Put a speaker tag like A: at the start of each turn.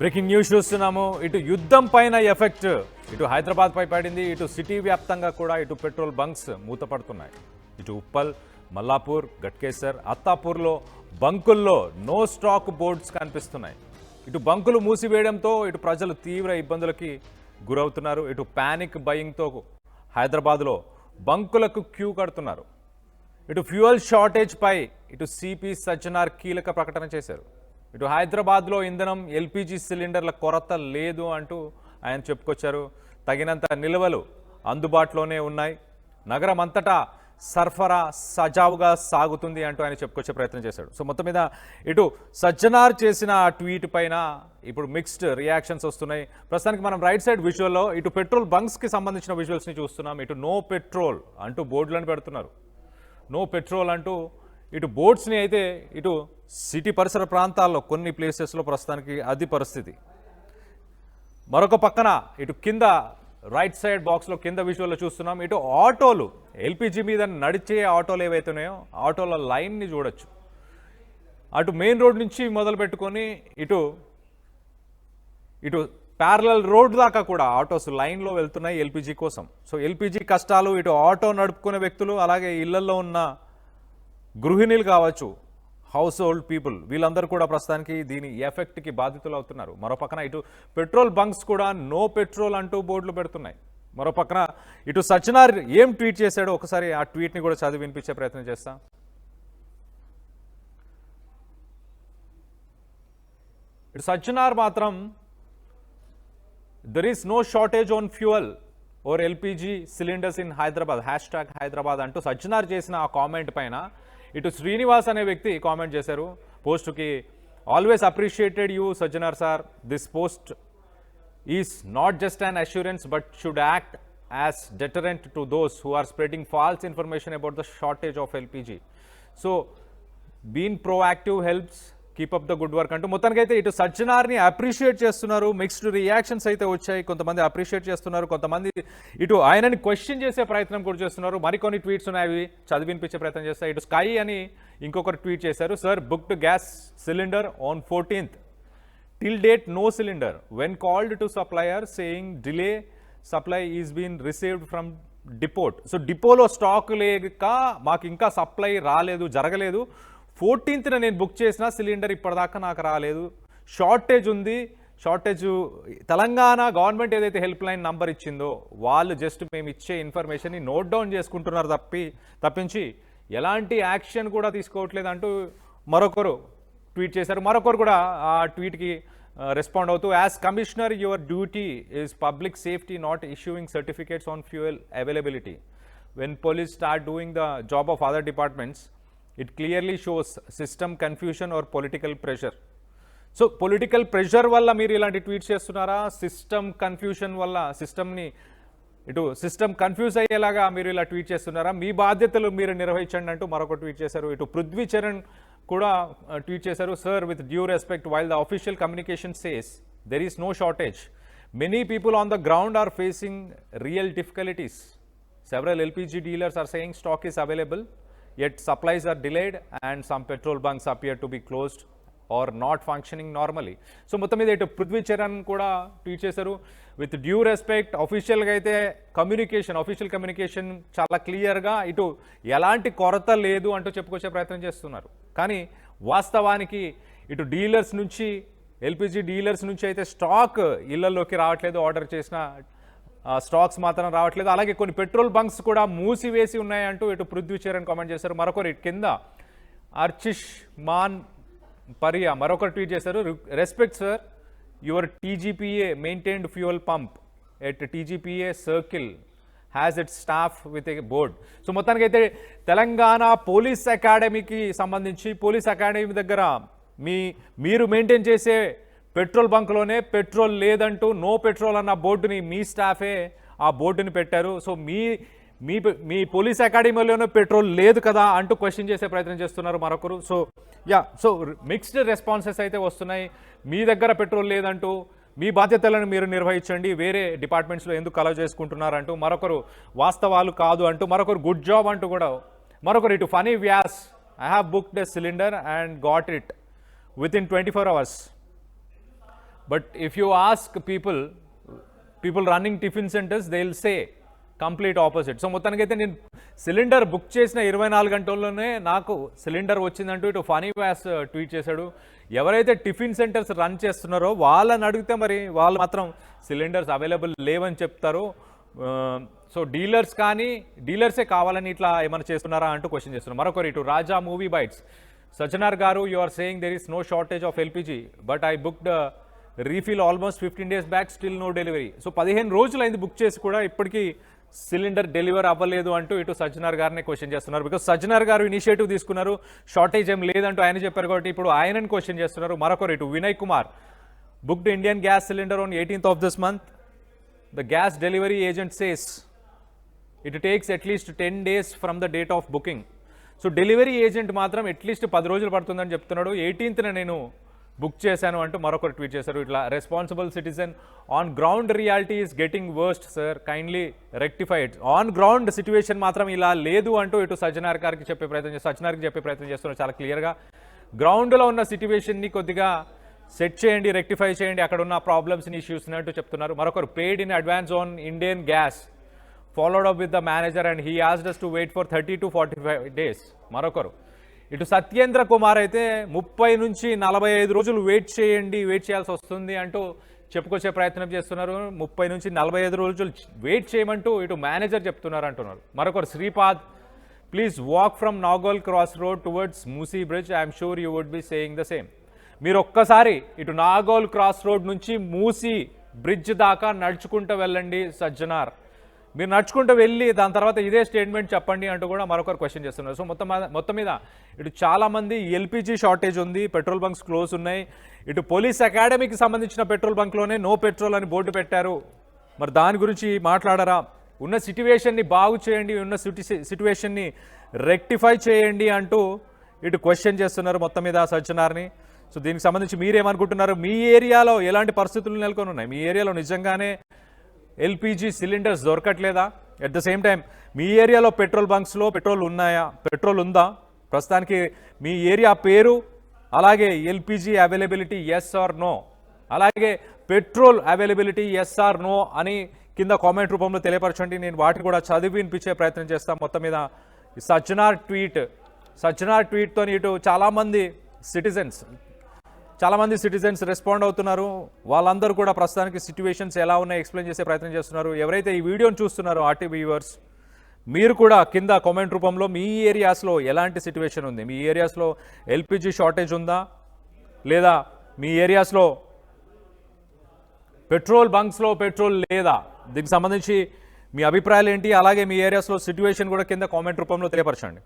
A: Breaking news చూస్తున్నాము. ఇటు యుద్ధం పైన ఎఫెక్ట్ ఇటు హైదరాబాద్ పై పడింది. ఇటు సిటీ వ్యాప్తంగా కూడా ఇటు పెట్రోల్ బంక్స్ మూతపడుతున్నాయి. ఇటు ఉప్పల్, మల్లాపూర్, గట్కేసర్, అత్తాపూర్లో బంకుల్లో నో స్టాక్ బోర్డ్స్ కనిపిస్తున్నాయి. ఇటు బంకులు మూసివేయడంతో ఇటు ప్రజలు తీవ్ర ఇబ్బందులకి గురవుతున్నారు. ఇటు ప్యానిక్ బయింగ్తో హైదరాబాద్లో బంకులకు క్యూ కడుతున్నారు. ఇటు ఫ్యూయల్ షార్టేజ్ పై ఇటు సిపి సజ్జనార్ కీలక ప్రకటన చేశారు. ఇటు హైదరాబాద్లో ఇంధనం ఎల్పిజి సిలిండర్ల కొరత లేదు అంటూ ఆయన చెప్పుకొచ్చారు. తగినంత నిల్వలు అందుబాటులోనే ఉన్నాయి. నగరం అంతటా సరఫరా సజావుగా సాగుతుంది అంటూ ఆయన చెప్పుకొచ్చే ప్రయత్నం చేశాడు. సో మొత్తం మీద ఇటు సజ్జనార్ చేసిన ఆ ట్వీట్ పైన ఇప్పుడు మిక్స్డ్ రియాక్షన్స్ వస్తున్నాయి. ప్రస్తుతానికి మనం రైట్ సైడ్ విజువల్లో ఇటు పెట్రోల్ బంక్స్కి సంబంధించిన విజువల్స్ని చూస్తున్నాం. ఇటు నో పెట్రోల్ అంటూ బోర్డులను పెడుతున్నారు. నో పెట్రోల్ అంటూ ఇటు బోర్డ్స్ని అయితే ఇటు సిటీ పరిసర ప్రాంతాల్లో కొన్ని ప్లేసెస్లో ప్రస్తుతానికి అది పరిస్థితి. మరొక పక్కన ఇటు కింద రైట్ సైడ్ బాక్స్లో కింద విజువల్లో చూస్తున్నాం. ఇటు ఆటోలు ఎల్పిజి మీద నడిచే ఆటోలు ఏవైతే ఉన్నాయో ఆటోల లైన్ని చూడొచ్చు. అటు మెయిన్ రోడ్ నుంచి మొదలు పెట్టుకొని ఇటు ప్యారలల్ రోడ్ దాకా కూడా ఆటోస్ లైన్లో వెళ్తున్నాయి ఎల్పిజి కోసం. సో ఎల్పిజి కష్టాలు ఇటు ఆటో నడుపుకునే వ్యక్తులు, అలాగే ఇళ్లలో ఉన్న గృహిణీలు కావచ్చు, హౌస్ హోల్డ్ పీపుల్, వీళ్ళందరూ కూడా ప్రస్తుతానికి దీని ఎఫెక్ట్కి బాధితులు అవుతున్నారు. మరో పక్కన ఇటు పెట్రోల్ బంక్స్ కూడా నో పెట్రోల్ అంటూ బోర్డులు పెడుతున్నాయి. మరో పక్కన ఇటు సజ్జనార్ ఏం ట్వీట్ చేశాడో ఒకసారి ఆ ట్వీట్ని కూడా చదివి వినిపించే ప్రయత్నం చేస్తాం. ఇటు సజ్జనార్ మాత్రం there is no shortage on fuel or LPG cylinders in Hyderabad #Hyderabad అంటూ సజ్జనార్ చేసిన ఆ కామెంట్ పైన ఇటు శ్రీనివాస్ అనే వ్యక్తి కామెంట్ చేశారు పోస్ట్కి. Always appreciated you Sajjanar sir. This post is not just an assurance but should act as deterrent to those who are spreading false information about the shortage of LPG. So being proactive helps, keep up the good work అంటూ మొత్తానికి అయితే ఇటు సజ్జనార్ని appreciate చేస్తున్నారు. Mixed reactions అయితే వచ్చాయి. కొంతమంది appreciate చేస్తున్నారు, కొంతమంది ఇటు ఆయనని క్వశ్చన్ చేసే ప్రయత్నం కూడా చేస్తున్నారు. మరికొన్ని ట్వీట్స్ ఉన్నాయి, అవి చదివి వినిపించే ప్రయత్నం చేస్తారు. ఇటు స్కై అని ఇంకొకరు ట్వీట్ చేశారు. Sir booked gas cylinder on 14th, till date no cylinder, when called to supplier saying delay supply is been received from depot. So డిపోలో స్టాక్ లేక మాకు ఇంకా సప్లై రాలేదు, జరగలేదు. 14th నేను బుక్ చేసిన సిలిండర్ ఇప్పటిదాకా నాకు రాలేదు. షార్టేజ్ ఉంది. షార్టేజ్ తెలంగాణ గవర్నమెంట్ ఏదైతే హెల్ప్ లైన్ నంబర్ ఇచ్చిందో వాళ్ళు జస్ట్ మేము ఇచ్చే ఇన్ఫర్మేషన్ని నోట్ డౌన్ చేసుకుంటున్నారు తప్పించి ఎలాంటి యాక్షన్ కూడా తీసుకోవట్లేదు అంటూ మరొకరు ట్వీట్ చేశారు. మరొకరు కూడా ఆ ట్వీట్కి రెస్పాండ్ అవుతూ, as commissioner your duty is public safety, not issuing certificates on fuel availability. When police start doing the job of other departments, it clearly shows system confusion or political pressure. So political pressure వల్ల మీరు ఇలాంటి tweets చేస్తున్నారా, system confusion వల్ల system confuse అయ్యేలాగా మీరు ఇలా tweet చేస్తున్నారా, మీ బాధ్యతలు మీరు నిర్వహించండి అంటూ మరొక ట్వీట్ చేశారు. ఇటు పృథ్వీ చరణ్ కూడా ట్వీట్ చేశారు. Sir, with due respect, while the official communication says there is no shortage, many people on the ground are facing real difficulties. Several LPG dealers are saying stock is available, yet supplies are delayed and some petrol bunks appear to be closed or not functioning normally. So మొత్తం మీద ఇటు పృథ్వీ చరణ్ కూడా tweet చేశారు. With due respect, అఫీషియల్గా అయితే official communication చాలా క్లియర్గా ఇటు ఎలాంటి కొరత లేదు అంటూ చెప్పుకొచ్చే ప్రయత్నం చేస్తున్నారు. కానీ వాస్తవానికి ఇటు డీలర్స్ నుంచి, ఎల్పిజి డీలర్స్ నుంచి అయితే స్టాక్ ఇళ్లలోకి రావట్లేదు. ఆర్డర్ చేసిన స్టాక్స్ మాత్రం రావట్లేదు. అలాగే కొన్ని పెట్రోల్ బంక్స్ కూడా మూసివేసి ఉన్నాయంటూ ఇటు పృథ్వీ చరణ్ కామెంట్ చేశారు. మరొకరు కింద అర్చిష్ మాన్ పరియా మరొకరు ట్వీట్ చేశారు. Respect sir, your TGPA maintained fuel pump at TGPA circle has it staff with a board. So మొత్తానికి అయితే తెలంగాణ పోలీస్ అకాడమీకి సంబంధించి పోలీస్ అకాడమీ దగ్గర మీరు మెయింటైన్ చేసే పెట్రోల్ బంక్లోనే పెట్రోల్ లేదంటూ నో పెట్రోల్ అన్న బోర్డుని మీ స్టాఫే ఆ బోర్డుని పెట్టారు. సో మీ పోలీస్ అకాడమీలోనే పెట్రోల్ లేదు కదా అంటూ క్వశ్చన్ చేసే ప్రయత్నం చేస్తున్నారు మరొకరు. సో మిక్స్డ్ రెస్పాన్సెస్ అయితే వస్తున్నాయి. మీ దగ్గర పెట్రోల్ లేదంటూ మీ బాధ్యతలను మీరు నిర్వహించండి, వేరే డిపార్ట్మెంట్స్లో ఎందుకు కలవ చేసుకుంటున్నారంటూ మరొకరు వాస్తవాలు కాదు అంటూ మరొకరు గుడ్ జాబ్ అంటూ కూడా మరొకరు ఇటు Phani Vyas, I have booked a cylinder and got it with in 24 hours. But if you ask people running tiffin centers, they'll say complete opposite. So మొత్తానికైతే నేను సిలిండర్ బుక్ చేసిన 24 గంటల్లోనే నాకు సిలిండర్ వచ్చిందంటూ ఇటు ఫనీ వ్యాస్ ట్వీట్ చేశాడు. ఎవరైతే టిఫిన్ సెంటర్స్ రన్ చేస్తున్నారో వాళ్ళని అడిగితే మరి వాళ్ళు మాత్రం సిలిండర్స్ అవైలబుల్ లేవని చెప్తారు. సో డీలర్సే కావాలని ఇట్లా ఏమైనా చేస్తున్నారా అంటూ క్వశ్చన్ చేస్తున్నారు. మరొకరు ఇటు రాజా మూవీ బైట్స్, సజ్జనార్ గారు, you are saying there is no shortage of LPG but I booked refill almost 15 days back, still no delivery. So 15 రోజులైంది బుక్ చేసి కూడా ఇప్పటికీ సిలిండర్ డెలివర్ అవ్వలేదు అంటూ ఇటు సజ్జనార్ గారినే క్వశ్చన్ చేస్తున్నారు. బికాస్ సజ్జనార్ గారు ఇనిషియేటివ్ తీసుకున్నారు, షార్టేజ్ ఏం లేదంటూ ఆయన చెప్పారు కాబట్టి ఇప్పుడు ఆయనని క్వశ్చన్ చేస్తున్నారు. మరొకరు ఇటు Vinay Kumar, booked Indian gas cylinder on 18th of this month. The gas delivery agent says it takes at least 10 days from the date of booking. So delivery agent మాత్రం అట్లీస్ట్ 10 రోజులు పడుతుందని చెప్తున్నాడు. 18th నేను బుక్ చేశాను అంటూ మరొకరు ట్వీట్ చేశారు. ఇట్లా responsible citizen on ground reality is getting worst sir, kindly rectify it. On ground situation మాత్రం ఇలా లేదు అంటూ ఇటు సజ్జనార్ గారికి చెప్పే ప్రయత్నం చేస్తున్నారు. చాలా క్లియర్గా గ్రౌండ్లో ఉన్న సిచ్యువేషన్ని కొద్దిగా సెట్ చేయండి, రెక్టిఫై చేయండి, అక్కడ ఉన్న ప్రాబ్లమ్స్ని ఇష్యూస్ని అంటూ చెప్తున్నారు. మరొకరు పేడ్ in advance on Indian gas, followed up with the manager and he asked us to wait for 30 to 45 days. మరొకరు ఇటు సత్యేంద్ర కుమార్ అయితే 30 నుంచి 45 రోజులు వెయిట్ చేయాల్సి వస్తుంది అంటూ చెప్పుకొచ్చే ప్రయత్నం చేస్తున్నారు. 30 నుంచి 45 రోజులు వెయిట్ చేయమంటూ ఇటు మేనేజర్ చెప్తున్నారు అంటున్నారు. మరొకరు Sripad, please walk from Nagole cross road towards Musi bridge, I'm sure you would be saying the same. మీరు ఒక్కసారి ఇటు నాగోల్ క్రాస్ రోడ్ నుంచి మూసీ బ్రిడ్జ్ దాకా నడుచుకుంటూ వెళ్ళండి సజ్జనార్, మీరు నడుచుకుంటూ వెళ్ళి దాని తర్వాత ఇదే స్టేట్మెంట్ చెప్పండి అంటూ కూడా మరొకరు క్వశ్చన్ చేస్తున్నారు. సో మొత్తం మీద ఇటు చాలామంది ఎల్పిజి షార్టేజ్ ఉంది, పెట్రోల్ బంక్స్ క్లోజ్ ఉన్నాయి. ఇటు పోలీస్ అకాడమీకి సంబంధించిన పెట్రోల్ బంక్లోనే నో పెట్రోల్ అని బోర్డు పెట్టారు. మరి దాని గురించి మాట్లాడరా? ఉన్న సిట్యువేషన్ని బాగు చేయండి, ఉన్న సిట్యువేషన్ని రెక్టిఫై చేయండి అంటూ ఇటు క్వశ్చన్ చేస్తున్నారు మొత్తం మీద సజ్జనార్ని. సో దీనికి సంబంధించి మీరేమనుకుంటున్నారు? మీ ఏరియాలో ఎలాంటి పరిస్థితులు నెలకొని ఉన్నాయి? మీ ఏరియాలో నిజంగానే ఎల్పిజి సిలిండర్స్ దొరకట్లేదా? ఎట్ ద సేమ్ టైం మీ ఏరియాలో పెట్రోల్ బంక్స్లో పెట్రోల్ ఉందా? ప్రస్తుతానికి మీ ఏరియా పేరు, అలాగే LPG availability yes or no, అలాగే petrol availability yes or no అని కింద కామెంట్ రూపంలో తెలియపరచండి. నేను వాటిని కూడా చదివి వినిపించే ప్రయత్నం చేస్తాను. మొత్తం మీద సజ్జనార్ ట్వీట్తో ఇటు చాలామంది సిటిజన్స్ రెస్పాండ్ అవుతున్నారు. వాళ్ళందరూ కూడా ప్రస్తుతానికి సిట్యువేషన్స్ ఎలా ఉన్నాయో ఎక్స్ప్లెయిన్ చేసే ప్రయత్నం చేస్తున్నారు. ఎవరైతే ఈ వీడియోని చూస్తున్నారో ఆర్టీవీ వ్యూవర్స్, మీరు కూడా కింద కామెంట్ రూపంలో మీ ఏరియాస్లో ఎలాంటి సిట్యువేషన్ ఉంది, మీ ఏరియాస్లో ఎల్పిజి షార్టేజ్ ఉందా, లేదా మీ ఏరియాస్లో పెట్రోల్ బంక్స్లో పెట్రోల్ లేదా, దీనికి సంబంధించి మీ అభిప్రాయాలు ఏంటి, అలాగే మీ ఏరియాస్లో సిట్యువేషన్ కూడా కింద కామెంట్ రూపంలో తెలియపరచండి.